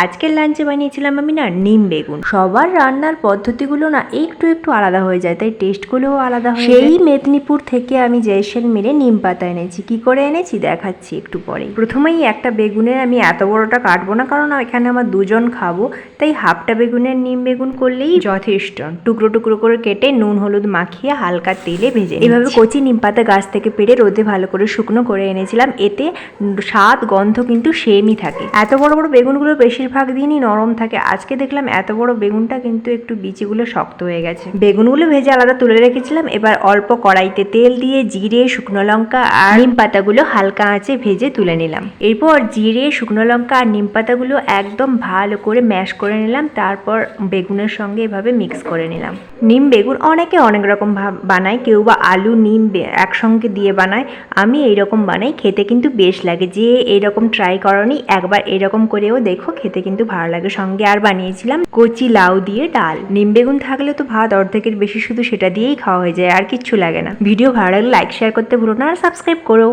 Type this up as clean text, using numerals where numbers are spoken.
আজকের লাঞ্চে বানিয়েছিলাম আমি না নিম বেগুন। সবার রান্নার পদ্ধতিগুলো না একটু একটু আলাদা হয়ে যায়, তাই টেস্টগুলোও আলাদা হয়ে যায়। সেই মেদিনীপুর থেকে আমি জয়সলমীরে নিম পাতা এনেছি। কি করে এনেছি দেখাচ্ছি একটু পরে। প্রথমেই একটা বেগুনের আমি এত বড়টা কাটবো না, কারণ এখানে আমার দুজন খাবো, তাই হাফটা বেগুনের নিম বেগুন করলেই যথেষ্ট। টুকরো টুকরো করে কেটে নুন হলুদ মাখিয়ে হালকা তেলে ভেজে এভাবে কচি নিম পাতা গাছ থেকে পেড়ে রোদে ভালো করে শুকনো করে এনেছিলাম। এতে স্বাদ গন্ধ কিন্তু সেমই থাকে। এত বড় বড় বেগুনগুলো বেশিরভাগ দিনই নরম থাকে, আজকে দেখলাম এত বড় বেগুনটা কিন্তু একটু বিচিগুলো শক্ত হয়ে গেছে। বেগুনগুলো ভেজে আলাদা তুলে রেখেছিলাম। এবার অল্প কড়াইতে তেল দিয়ে জিরে শুকনো লঙ্কা আর নিম পাতাগুলো হালকা আঁচে ভেজে তুলে নিলাম। এরপর জিরে শুকনো লঙ্কা আর নিম পাতাগুলো একদম ভালো করে ম্যাশ করে নিলাম। তারপর বেগুনের সঙ্গে এভাবে মিক্স করে নিলাম। নিম বেগুন অনেকে অনেক রকম বানায়, কেউ বা আলু নিম একসঙ্গে দিয়ে বানায়। আমি এইরকম বানাই, খেতে কিন্তু বেশ লাগে। যে এইরকম ট্রাই করনি একবার এরকম করেও দেখো, খেতে কিন্তু ভালো লাগে। সঙ্গে আর বানিয়েছিলাম কচি লাউ দিয়ে ডাল। নিম বেগুন থাকলে তো ভাত অর্ধেকের বেশি শুধু সেটা দিয়েই খাওয়া হয়ে যায়, আর কিচ্ছু লাগে না। ভিডিও ভালো লাগলে লাইক শেয়ার করতে ভুলো না, আর সাবস্ক্রাইব করো।